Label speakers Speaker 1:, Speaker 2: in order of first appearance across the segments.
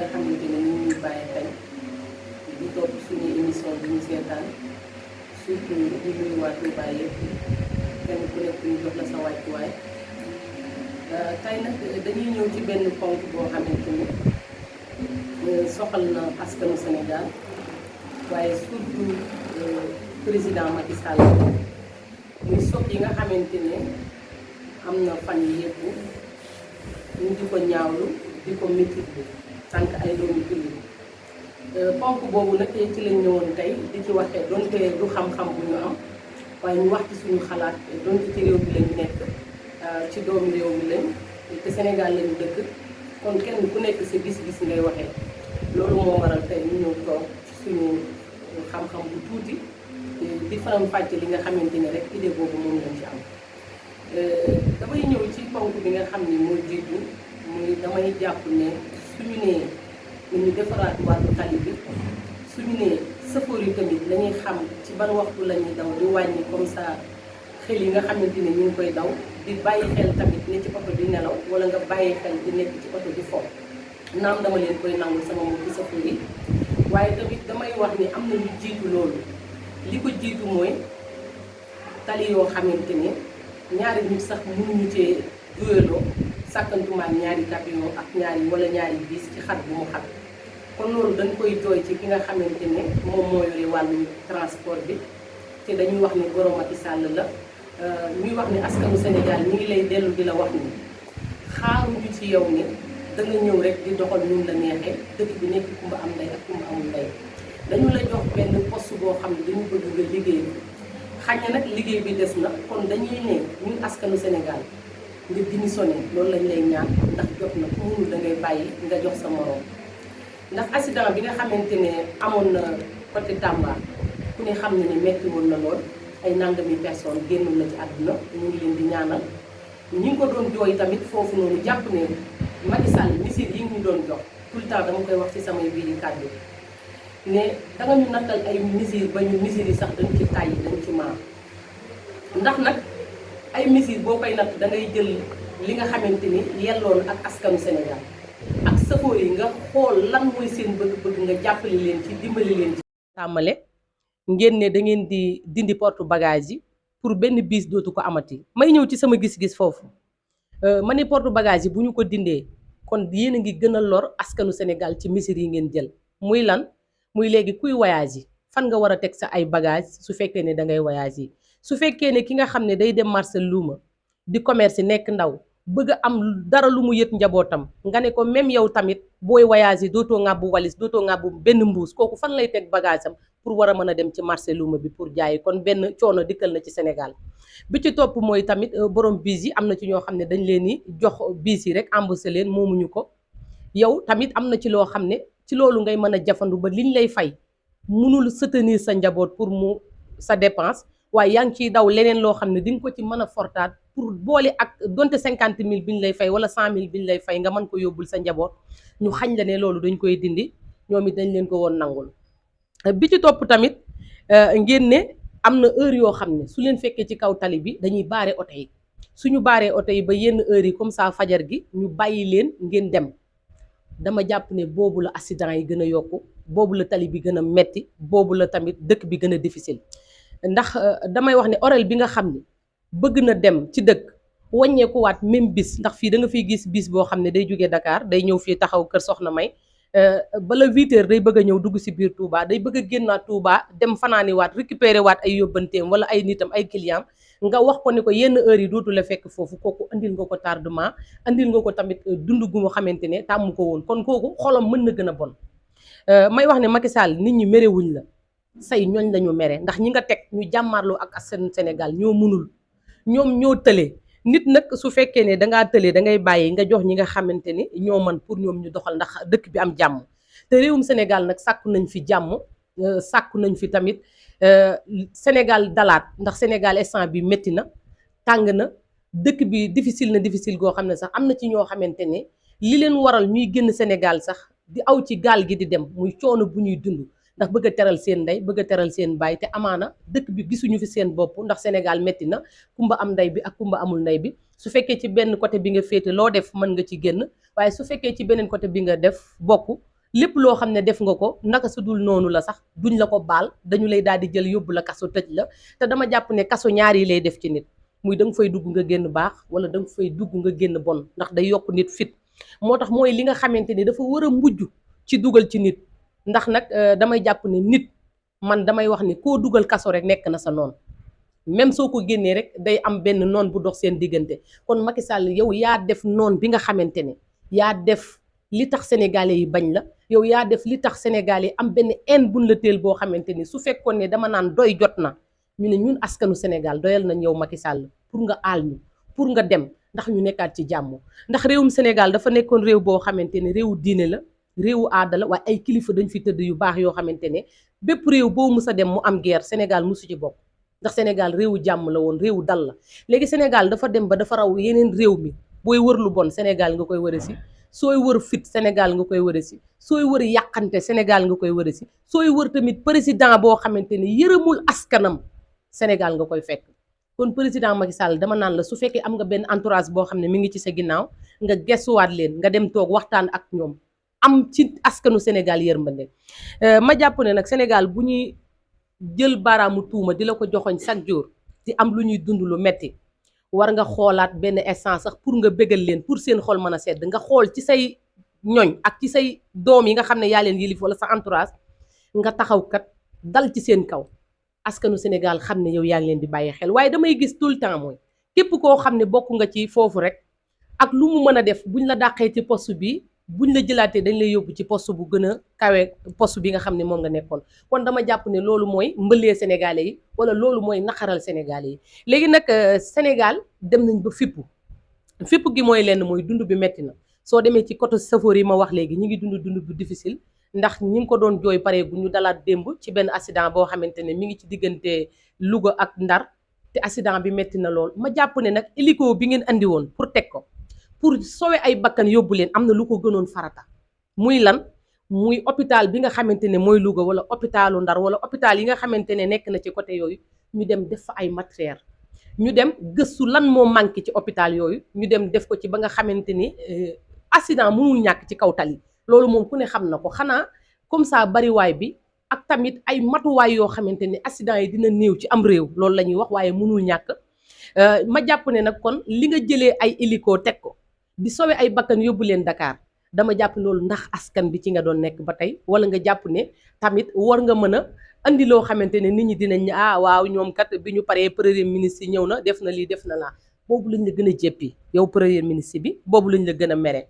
Speaker 1: nga xamante ne ñu ngi bàyyi xel di topp suñu émission bi ñu seetaan surtout di nuyu waa Touba yëpp kenn ku nekk ñu jox la sa wàccuwaay tey nag dañuy ñëw ci benn ponk boo xamante ni soxal na askanu Sénégal waaye surtout président Macky Sall muy soog yi nga xamante ne am na fan yi yëpp ñu di ko ñaawlu di ko métit bi tànk ay doomu jullit ponk boobu nag ci lañ ñëwoon tey di ci waxee donte du xam-xam bu ñu am waaye ñu wax ci suñu xalaat donte ci réew bi lañu nekk ci doomu réew mi lañ te Sénégal lañu dëkk kon kenn ku nekk sa gis-gis ngay waxee loolu moo waral tey ñu ñëw toog ci suñu xam-xam bu tuuti di faram fàcc li nga xamante ne rek idée boobu moom lañ ci am damay ñëw ci ponk bi nga xam ni moo jiitu muy damay jàpp ne suñu nee nañu defaraat wàllu tali bi suñu nee sëfoor yi tamit lañuy xam ci ban waxtu la ñuy daw di wàññi comme ça xel yi nga xamante ne ñu ngi koy daw di bàyyi xel tamit ne ci oto di nelaw wala nga bàyyi xel di nekk ci oto di fo naam dama leen koy nangul sama mbokki sëfoor yi waaye tamit damay wax ni am na lu jiitu loolu li ko jiitu mooy tali yoo xamante ne ñaari nit sax mënuñu cee juyaloo sàkkantumaan ñaari camion ak ñaari ñaari bis ci xat bu mu xat kon loolu dañ koy jooy ci ki nga xamante ne moom moo yore wàllu transport bi te dañuy wax ni borom Macky Sall la ñuy wax ni askanu Sénégal ñi ngi lay dellu di la wax ni xaaruñu ci yow ni da nga ñëw rek di doxal ñun la neexee dëkk bi nekk kumba am ndey ak kumba amul ndey dañu la jox benn poste boo xam ne dañu bëgg nga liggéey xañ na nag liggéey bi des na kon dañuy ne ñun askanu Sénégal nga démissionné loolu lañ lay ñaan ndax jot na ku mënul da ngay bàyyi nga jox sa morom ndax accident bi nga xamante ne amoon na côté Tamba ku ne xam ne ni metti woon na lool ay nangami personne génnoon na ci àdduna ñu ngi leen di ñaanal ñi ngi ko doon jooy tamit foofu noonu jàpp ne Macky Sall misir yi ñu doon jox tout le temps dama koy wax ci samay biir yi kàddu ne danga ñu nattal ay misir ba ñu misir yi sax dañ ci tàyyi dañ ci maam ndax nag ay misir boo koy natt da ngay jël li nga xamante ni yelloon ak askanu Sénégal ak sëfoor yi nga xool lan mooy seen bëgg-bëgg nga jàppale leen ci dimbali leen ci tàmmale ngeen ne da ngeen di dindi porte bagage yi pour benn bis dootu ko amati may ñëw ci sama gis-gis foofu ma ne porte bagage yi bu ñu ko dindee kon yéen a ngi gën a lor askanu Sénégal ci misir yi ngeen jël muy lan muy léegi kuy voyage yi fan nga war a teg sa ay bagage su fekkee ne da ngay voyage yi su fekkee ne ki nga xam ne day dem marché luuma di commerce nekk ndaw bëgg a am dara lu mu yët njabootam nga ne ko même yow tamit booy voyage yi dootoo ŋàbbu walis dootoo ŋàbbu benn mbuus kooku fan lay teg bagage am pour war a mën a dem ci marché luuma bi pour jaayi kon benn coono dikkal na ci Sénégal bi ci topp mooy tamit borom biis yi am na ci ñoo xam ne dañ leen di jox biis yi rek embauché leen moomuñu ko yow tamit am na ci loo xam ne ci loolu ngay mën a jafandu ba liñ lay fay mënul soutenir sa njaboot pour mu sa dépense waaye yaa ngi ciy daw leneen loo xam ne di nga ko ci mën a fortaat pour boole ak donte 50 000 bi ñu lay fay wala 100 000 bi ñu lay fay nga mën ko yóbbul sa njaboot ñu xañ la ne loolu dañ koy dindi ñoom it dañ leen ko woon nangul bi ci topp tamit ngeen ne am na heure yoo xam ne su leen fekkee ci kaw tali bi dañuy baare oto yi suñu baaree oto yi ba yenn heure yi comme ça fajar gi ñu bàyyi leen ngeen dem dama jàpp ne boobu la accident yi gën a yokku boobu la tali bi gën a metti boobu la tamit dëkk bi gën a difficile ndax damay wax ne horaire bi nga xam ne bëgg na dem ci dëkk wàññeekuwaat même bis ndax fii da nga fiy gis bis boo xam ne day jógee Dakar day ñëw fii taxaw kër Soxna May bala 8 heures day bëgg a ñëw dugg si biir Touba day bëgg a génnaat Touba dem fanaani waat récupérer waat ay yóbbanteem wala ay nitam ay client nga wax ko ne ko yenn heures yi dootu la fekk foofu kooku andil nga ko tardement andil nga ko tamit dund gu mu xamante ne tàmm ko woon kon kooku xolam mën na gën a bon may wax ne Macky Sall nit ñi merewuñ la say ñooñ lañu mere ndax ñi nga teg ñu jàmmarloo ak seen Sénégal ñoo mënul ñoom ñoo tële nit nag su fekkee ne dangaa tële dangay bàyyi nga jox ñi nga xamante ni ñoo mën pour ñoom ñu doxal ndax dëkk bi am jàmm te réewum Sénégal nag sàkku nañ fi jàmm sàkku nañ fi tamit Sénégal dalaat ndax Sénégal instant bi métti na tàng na dëkk bi difficile goo xam ne sax am na ci ñoo xamante ne li leen waral ñuy génn Sénégal sax di aw ci gaal gi di dem muy coono bu ñuy dund ndax bëgg a teral seen ndey bëgg a teral seen baay te amaana dëkk bi gisuñu fi seen bopp ndax Sénégal métti na kumba am ndey bi ak kumba amul ndey bi su fekkee ci benn côté bi nga féete loo def mën nga ci génn waaye su fekkee ci beneen côté bi nga def bokk lépp loo xam ne def nga ko naka su dul noonu la sax duñ la ko baal dañu lay daal di jël yóbbu la kaso tëj la te dama jàpp ne kaso ñaar yi lay def ci nit muy da nga fay dugg nga génn baax wala da nga fay dugg nga génn bon ndax day yokk nit fit moo tax mooy li nga xamante ni dafa war a mujj ci dugal ci nit ndax nag damay jàpp ne nit man damay wax ni koo dugal kaso rek nekk na sa noon même soo ko génnee rek day am benn noon bu dox seen diggante kon Macky Sall yow yaa def noon bi nga xamante ne yaa def li tax sénégalais yi bañ la yow yaa def li tax sénégalais yi am benn haine buñ la teel boo xamante ni su fekkoon ne dama naan doy jot na ñu ne ñun askanu Sénégal doyal nañ yow Macky Sall pour nga aal ñu pour nga dem ndax ñu nekkaat ci jàmm ndax réewum Sénégal dafa nekkoon réew boo xamante ne réewu diine la réewu aada la waaye ay kilifa dañ fi tëdd yu baax yoo xamante ne bépp réew boo mus a dem mu am guerre Sénégal musu ci bokk ndax Sénégal réewu jàmm la woon réewu dal la léegi Sénégal dafa dem ba dafa raw yeneen réew mi booy wër lu bon Sénégal nga koy wëre si sooy wër fit Sénégal nga koy wëre si sooy wër yàqante Sénégal nga koy wëre si sooy wër tamit président boo xamante ne yërëmul askanam Sénégal nga koy fekk kon président Macky Sall dama naan la su fekkee am nga benn entourage boo xam ne mi ngi ci sa ginnaaw nga gestuwaat leen nga dem toog waxtaan ak ñoom am ci askanu Sénégal yërmande ma jàpp ne nag Sénégal bu ñuy jël baaraamu tuuma di la ko joxoñ chaque jour di am lu ñuy dund lu metti war nga xoolaat benn instant sax pour nga bégal leen pour seen xol mën a sedd nga xool ci say ñoñ ak ci say doom yi nga xam ne yaa leen yilif wala sa entourage nga taxaw kat dal ci seen kaw askanu Sénégal xam ne yow yaa ngi leen di bàyyi xel waaye damay gis tout le temps mooy képp koo xam ne bokk nga ci foofu rek ak lu mu mën a def buñ la dàqee ci poste bi buñ la jëlaatee dañ lay yóbbu ci poste bu gën a kawe poste bi nga xam ne moom nga nekkoon kon dama jàpp ne loolu mooy mbëlee sénégalais yi wala loolu mooy naqaral sénégalais yi léegi nag Sénégal dem nañ ba fipp gi mooy lenn mooy dund bi metti na soo demee ci côté safoor yi ma wax léegi ñi ngi dund bu difficile ndax ñi ngi ko doon jooy pare bu ñu dalaat démb ci benn accident boo xamante ne mi ngi ci diggante Louga ak Ndar te accident bi metti na lool ma jàpp ne nag hélico bi ngeen andi woon pour teg ko pour sowe ay bakkan yóbbu leen am na lu ko gënoon farata muy lan muy hôpital bi nga xamante ne mooy Louga wala hôpitalu Ndar wala hôpital yi nga xamante ne nekk na ci côté yooyu ñu dem def fa ay matériel ñu dem gëstu lan moo manqué ci hôpital yooyu ñu dem def ko ci ba nga xamante ni accident mënul ñàkk ci kaw tali loolu moom ku ne xam na ko xanaa comme ça bariwaay bi ak tamit ay matuwaay yoo xamante ni accident yi dina néew ci am réew loolu la ñuy wax waaye mënul ñàkk ma jàpp ne nag kon li nga jëlee ay hélico teg ko di sowe ay bakkan yóbbu leen Dakar dama jàpp loolu ndax askan bi ci nga doon nekk ba tey wala nga jàpp ne tamit war nga mën a andi loo xamante ne nit ñi dinañ waaw ñoom kat bi ñu paree premier ministre yi ñëw na def na lii def na laa boobu lañ la gën a jéppi yow premier ministre bi boobu lañ la gën a mere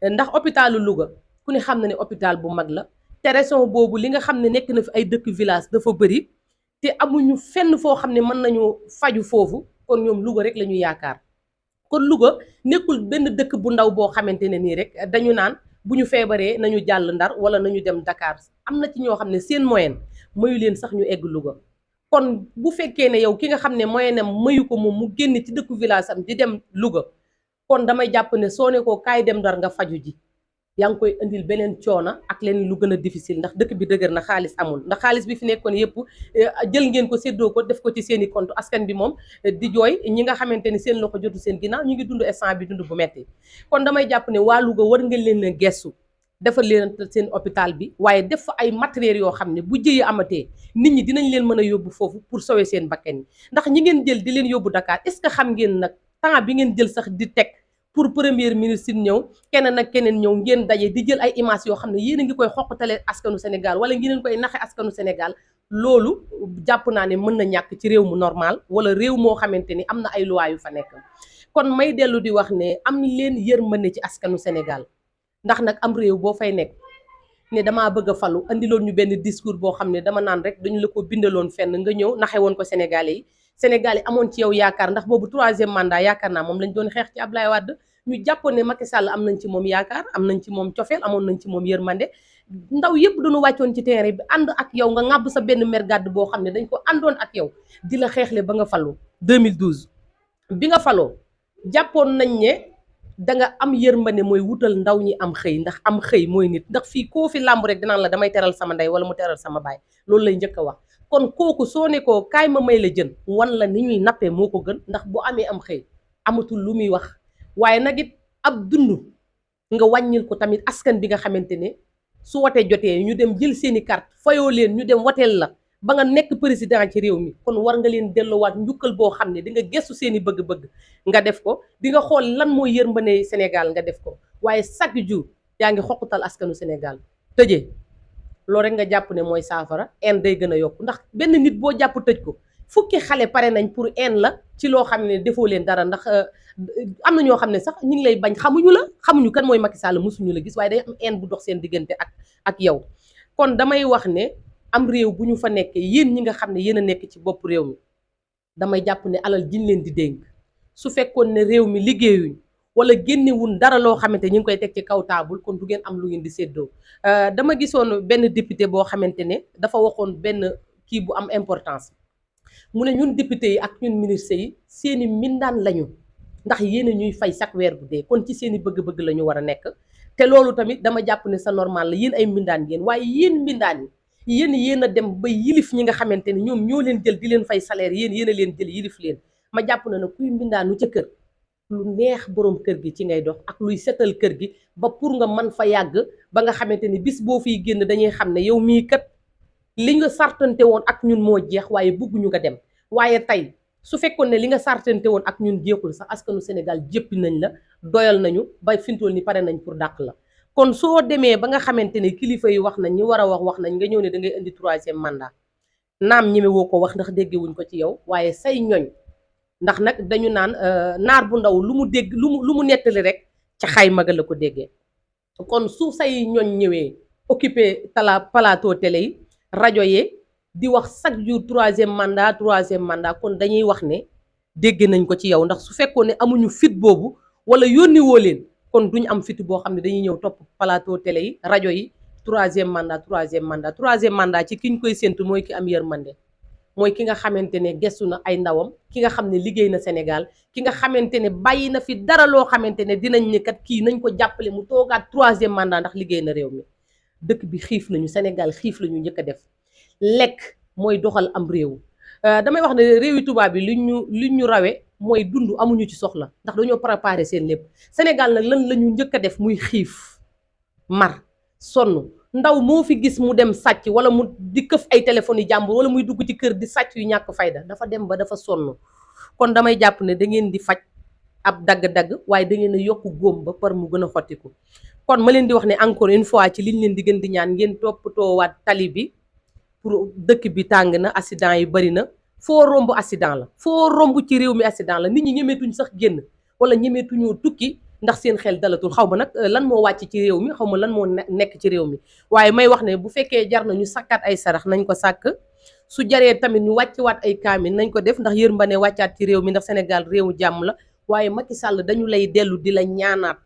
Speaker 1: ndax hôpitalu Louga ku ne xam na ne hôpital bu mag la te région boobu li nga xam ne nekk na fi ay dëkk village dafa bëri te amuñu fenn foo xam ne mën nañu faju foofu kon ñoom Louga rek la ñu yaakaar kon Louga nekkul benn dëkk bu ndaw boo xamante ne nii rek dañu naan bu ñu feebaree nañu jàll Ndar wala nañu dem Dakar am na ci ñoo xam ne seen moyen mayu leen sax ñu egg Louga kon bu fekkee ne yow ki nga xam ne moyen am mayu ko moom mu génn ci dëkku village am di dem Louga kon damay jàpp ne soo ne ko kaay dem Ndar nga faju ji yaa ngi koy indil beneen coono ak leen lu gën a difficile ndax dëkk bi dëgër na xaalis amul ndax xaalis bi fi nekkoon yëpp jël ngeen ko séddoo ko def ko ci seeni compte askan bi moom di jooy ñi nga xamante ni seen loxo jotu seen ginnaaw ñu ngi dund instant bi dund bu metti kon damay jàpp ne waa Louga war ngeen leen a gestu defal leen seen hôpital bi waaye def fa ay matériels yoo xam ne bu jëyee amatee nit ñi dinañ leen mën a yóbbu foofu pour sauver seen bakkan yi ndax ñi ngeen jël di leen yóbbu Dakar est-ce que xam ngeen nag temps bi ngeen jël sax di teg pour premier ministre ñëw keneen ak keneen ñëw ngeen daje di jël ay images yoo xam ne yéen a ngi koy xoqatale askanu Sénégal wala ngeen koy naxe askanu Sénégal loolu jàpp naa ne mën na ñàkk ci réew mu normal wala réew moo xamante ni am na ay loi yu fa nekk kon may dellu di wax ne am leen yërmande ci askanu Sénégal ndax nag am réew boo fay nekk ne damaa bëgg a falu andiloon ñu benn discours boo xam ne dama naan rek dañu la ko bindaloon fenn nga ñëw naxe woon ko Sénégalais yi Sénégal yi amoon ci yow yaakaar ndax boobu 3e mandat yaakaar naa moom lañ doon xeex ci Ablaye Wade ñu jàppoon ne Macky Sall am nañ ci moom yaakaar am nañ ci moom cofeel amoon nañ ci moom yërmande ndaw yëpp dañu wàccoon ci terrain bi ànd ak yow nga ŋàbb sa benn mer gàdd boo xam ne dañ ko àndoon ak yow di la xeexle ba nga falu 2012 bi nga faloo jàppoon nañ ne danga am yërmande mooy wutal ndaw ñi am xëy ndax am xëy mooy nit ndax fii koo fi làmb rek dinaan la damay teral sama ndey wala mu teral sama baay loolu lay njëkk a wax kon kooku soo ne koo kaay ma may la jën wan la ni ñuy nappee moo ko gën ndax bu amee am xëy amatul lu muy wax waaye nag it ab dund nga wàññil ko tamit askan bi nga xamante ne su watee jotee ñu dem jël seeni carte fayoo leen ñu dem wateel la ba nga nekk président ci réew mi kon war nga leen delluwaat njukkal boo xam ne di nga gëstu seeni bëgg-bëgg nga def ko di nga xool lan mooy yërmande Sénégal nga def ko waaye chaque jour yaa ngi xoqutal askanu Sénégal tëjee loolu rek nga jàpp ne mooy saafara en day gën a yokk ndax benn nit boo jàpp tëj ko fukki xale pare nañ pour en la ci loo xam ne defoo leen dara ndax am na ñoo xam ne sax ñu ngi lay bañ xamuñu la xamuñu kan mooy Macky Sall mosuñu la gis waaye day am en bu dox seen diggante ak yow kon damay wax ne am réew bu ñu fa nekkee yéen ñi nga xam ne yéen a nekk ci bopp réew mi damay jàpp ne alal jiñ leen di dénk su fekkoon ne réew mi liggéeyuñ wala génnewun dara loo xamante ñu ngi koy teg ci kaw taabul kon du ngeen am lu ngeen di séddoo dama gisoon benn député boo xamante ne dafa waxoon benn kii bu am importance mu ne ñun député yi ak ñun ministre yi seeni mbindaan lañu ndax yéen a ñuy fay chaque weer bu dee kon ci seeni bëgg-bëgg la ñu war a nekk te loolu tamit dama jàpp ne sa normal la yéen ay mbindaan ngeen waaye yéen mbindaan yi yéen a dem ba yilif ñi nga xamante ne ñoom ñoo leen jël di leen fay salaire yéen a leen jël yilif leen ma jàpp na ne kuy mbindaanu ca kër lu neex borom kër gi ci ngay dox ak luy setal kër gi ba pour nga mën fa yàgg ba nga xamante ni bis boo fiy génn dañuy xam ne yow mii kat li nga sartante woon ak ñun moo jeex waaye bëgguñu nga dem waaye tey su fekkoon ne li nga sartante woon ak ñun jeexul sax askanu Sénégal jéppi nañ la doyal nañu ba fintool ni pare nañ pour dàq la kon soo demee ba nga xamante ne kilifa yi wax nañ ñi war a wax nañ nga ñëw ne da ngay indi 3e mandat naam ñeme woo ko wax ndax déggewuñ ko ci yow waaye say ñoñ ndax nag dañu naan naar bu ndaw lu mu dégg lu mu nettali rek ca xayma ga la ko déggee kon su say ñoñ ñëwee occupé plateau télé yi rajo yi di wax chaque jour 3e mandat kon dañuy wax ne dégg nañ ko ci yow ndax su fekkoon ne amuñu fit boobu wala yónni woo leen kon duñu am fit boo xam ne dañuy ñëw topp plateau télé yi rajo yi 3e mandat ci ki ñu koy séntu mooy ki am yërmande mooy ki nga xamante ne gestu na ay ndawam ki nga xam ne liggéey na Sénégal ki nga xamante ne bàyyi na fi dara loo xamante ne dinañ ne kat kii nañ ko jàppale mu toogaat 3e mandat ndax liggéey na réew mi dëkk bi xiif nañu Sénégal xiif la ñu njëkk a def lekk mooy doxal am réew damay wax ne réewi tubaab bi li ñu rawe mooy dund amuñu ci soxla ndax dañoo préparé seen lépp Sénégal nag lan la ñu njëkk a def muy xiif mar sonn ndaw moo fi gis mu dem sàcc wala mu di këf ay téléphones yi jàmbur wala muy dugg ci kër di sàcc yu ñàkk fayda dafa dem ba dafa sonn kon damay jàpp ne da ngeen di faj ab dagg-dagg waaye da ngeen a yokk góom ba par mu gën a xottiku kon ma leen di wax ne encore une fois ci liñ leen di gën di ñaan ngeen toppatoowaat tali bi pour dëkk bi tàng na accident yi bari na foo romb accident la foo romb ci réew mi accident la nit ñi ñemeetuñ sax génn wala ñemeetuñoo tukki ndax seen xel dalatul xaw ma nag lan moo wàcc ci réew mi xaw ma lan moo nekk ci réew mi waaye may wax ne bu fekkee jar na ñu sàkkaat ay sarax nañ ko sàkk su jaree tamit ñu wàccewaat ay kaamil nañ ko def ndax yërmande wàccaat ci réew mi ndax Sénégal réewu jàmm la waaye Macky Sall dañu lay dellu di la ñaanaat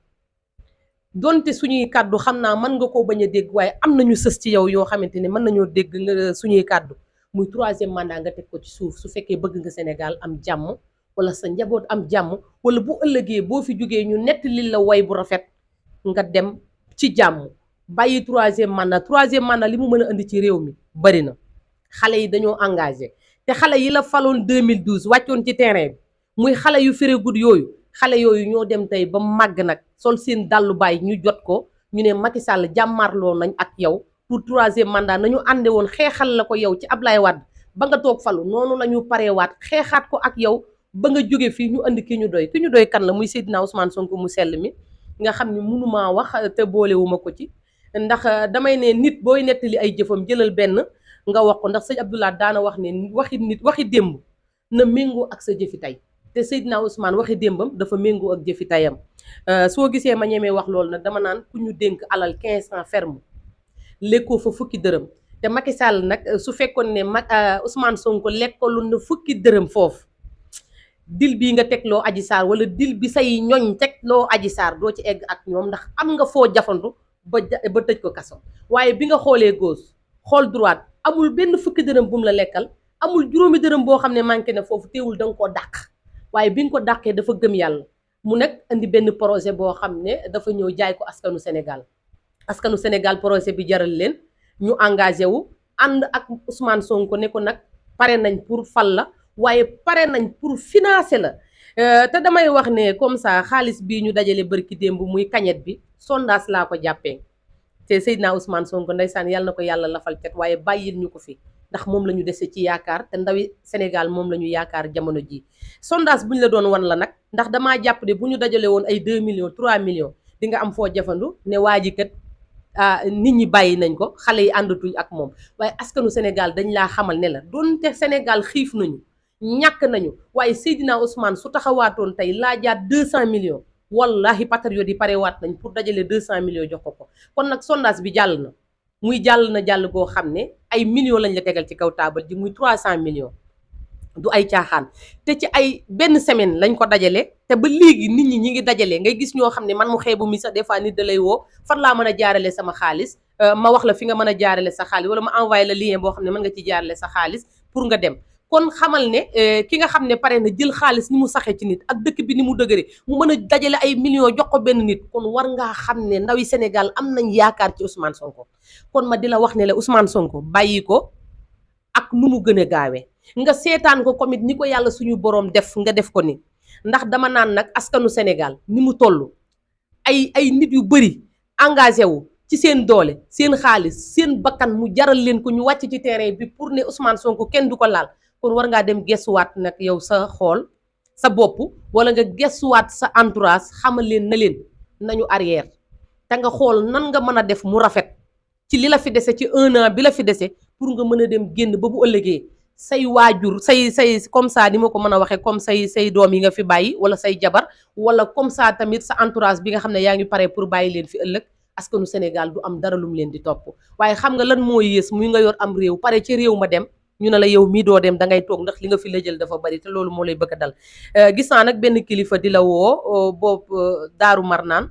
Speaker 1: donte suñuy kàddu xam naa mën nga koo bañ a dégg waaye am nañu sës ci yow yoo xamante ne mën nañoo dégg nga suñuy kàddu muy 3e mandat nga teg ko ci suuf su fekkee bëgg nga Sénégal am jàmm wala sa njaboot am jàmm wala bu ëllëgee boo fi jógee ñu nettali la way bu rafet nga dem ci jàmm bàyyi 3e mandat li mu mën a indi ci réew mi bari na xale yi dañoo engagé te xale yi la faloon 2012 wàccoon ci terrain bi muy xale yu féregut yooyu xale yooyu ñoo dem tey ba màgg nag sol seen dàllu baay ñu jot ko ñu ne Macky Sall jàmmaarloo nañ ak yow pour 3e mandat nañu ànde woon xeexal la ko yow ci Ablaye Wade ba nga toog falu noonu la ñu pareewaat xeexaat ko ak yow ba nga jóge fii ñu andi ki ñu doy kan la muy Seydina Ousmane Sonko mu sell mi nga xam ne mënumaa wax te boolewuma ko ci ndax damay ne nit booy nettali ay jëfam jëlal benn nga wax ko ndax sëñ Abdoulaye daana wax ne waxi démb na méngoo ak sa jëfi tey te Seydina Ousmane waxi démbam dafa méngoo ak jëfi tayam soo gisee ma ñemee wax loolu nag dama naan ku ñu dénk alal 15 ans ferme lekkoo fa fukki dërëm te Macky Sall nag su fekkoon ne Ousmane Sonko lekkalu na fukki dërëm foofu dil bii nga teg loo Adji Sarr wala dil bi say ñoñ teg loo Adji Sarr doo ci egg ak ñoom ndax am nga foo jafandu ba tëj ko kaso waaye bi nga xoolee gauche xool droite amul benn fukki dërëm bu mu la lekkal amul juróomi dërëm boo xam ne manqué na foofu teewul da nga koo dàq waaye bi nga ko dàqee dafa gëm yàlla mu nag indi benn projet boo xam ne dafa ñëw jaay ko askanu Sénégal projet bi jaral leen ñu engagé wu ànd ak Ousmane Sonko ne ko nag pare nañ pour fal la waaye pare nañ pour financer la te damay wax ne comme ça xaalis bii ñu dajale bërki démb muy kañet bi sondage laa ko jàppee te Seydina Ousmane Sonko ndeysaan yàlla na ko yàlla lafal cet waaye bàyyil ñu ko fi ndax moom la ñu dese ci yaakaar te ndawi Sénégal moom la ñu yaakaar jamono ji sondage bu ñu la doon wan la nag ndax damaa jàpp ne bu ñu dajale woon ay 2 millions 3 millions di nga am foo jafandu ne waa ji kat nit ñi bàyyi nañ ko xale yi àndatuñ ak moom waaye askanu Sénégal dañ laa xamal ne la doonte Sénégal xiif nañu ñàkk nañu waaye Seydina Ousmane su taxawaatoon tey laajaat 200 millions wallahi patriote yi parewaat nañ pour dajale 200 millions jox ko kon nag sondage bi jàll na muy jàll goo xam ne ay millions lañ la tegal ci kaw taabal ji muy 300 millions du ay caaxaan te ci ay benn semaine lañ ko dajale te ba léegi nit ñi ngi dajale ngay gis ñoo xam ne man mu xeebu mi sax des fois nit da lay woo fan laa mën a jaarale sama xaalis ma wax la fi nga mën a jaarale sa xaalis wala ma envoyé la lien boo xam ne mën nga ci jaarale sa xaalis pour nga dem kon xamal ne ki nga xam ne pare na jël xaalis ni mu saxee ci nit ak dëkk bi ni mu dëgëre mu mën a dajale ay millions jox ko benn nit kon war ngaa xam ne ndawi Sénégal am nañ yaakaar ci Ousmane Sonko kon ma di la wax ne la Ousmane Sonko bàyyi ko ak nu mu gën a gaawee nga seetaan ko comme ni ko yàlla suñu boroom def nga def ko ni ndax dama naan nag askanu Sénégal ni mu toll ay nit yu bëri engagé wu ci seen doole seen xaalis seen bakkan mu jaral leen ko ñu wàcc ci terrain bi pour ne Ousmane Sonko kenn du ko laal kon war ngaa dem gestuwaat nag yow sa xool sa bopp wala nga gestuwaat sa entourage xamal leen na leen nañu arrière te nga xool nan nga mën a def mu rafet ci li la fi dese ci 1 an bi la fi dese pour nga mën a dem génn ba bu ëllëgee say waajur say comme ça ni ma ko mën a waxee comme say doom yi nga fi bàyyi wala say jabar wala comme ça tamit sa entourage bi nga xam ne yaa ngi pare pour bàyyi leen fi ëllëg askanu Sénégal du am dara lum leen di topp waaye xam nga lan moo yées muy nga yor am réew pare ci réew ma dem ñu ne la yow mii doo dem da ngay toog ndax li nga fi la jël dafa bari te loolu moo lay bëgg a dal gis naa nag benn kilifa di la woo boobu Daaru Marnaan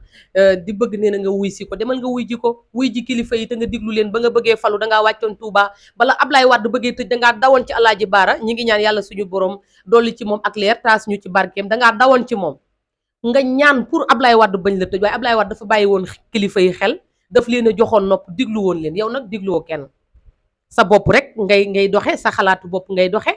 Speaker 1: di bëgg nee na nga wuy si ko demal nga wuy ji ko wuy ji kilifa yi te nga diglu leen ba nga bëggee falu dangaa wàccoon Touba bala Ablaye Wade bëggee tëj dangaa dawoon ci Alaaji Baara ñi ngi ñaan yàlla suñu borom dolli ci moom ak leer taas ñu ci barkeem dangaa dawoon ci moom nga ñaan pour Ablaye Wade bañ la tëj waaye Ablaye Wade dafa bàyyi woon kilifa yi xel daf leen a joxoon nopp diglu woon leen yow nag digluwoo kenn sa bopp rek ngay doxe sa xalaatu bopp ngay doxe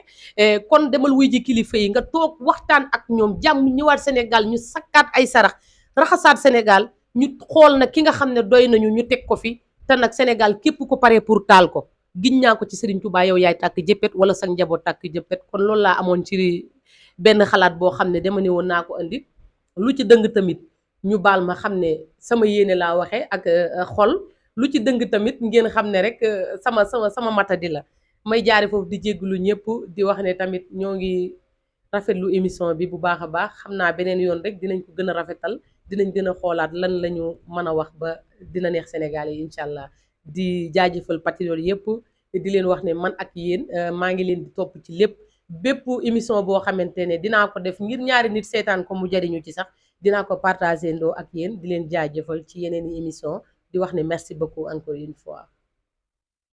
Speaker 1: kon demal wuy ji kilifa yi nga toog waxtaan ak ñoom jàmm ñëwaat Sénégal ñu sakkaat ay sarax raxasaat Sénégal ñu xool nag ki nga xam ne doy nañu ñu teg ko fi te nag Sénégal képp ko pare pour taal ko giñ naa ko ci Serigne Touba yow yaay tàkk jëppet wala sa njaboot tàkk jëppet kon loolu laa amoon ci benn xalaat boo xam ne dama ne woon naa ko andi lu ci dëng tamit ñu baal ma xam ne sama yéene laa waxee ak xol lu ci dëng tamit ngeen xam ne rek sama matadi la may jaare foofu di jégglu ñëpp di wax ne tamit ñoo ngi rafetlu émission bi bu baax a baax xam naa beneen yoon rek dinañ ko gën a rafetal dinañ gën a xoolaat lan la ñu mën a wax ba dina neex Sénégal yi incha allah di jaajëfal patriote yëpp di leen wax ne man ak yéen maa ngi leen di topp ci lépp bépp émission boo xamante ne dinaa ko def ngir ñaari nit seetaan ko mu jariñu ci sax dinaa ko partagé ndoo ak yéen di leen jaajëfal ci yeneen i émission di wax ne merci beaucoup encore une fois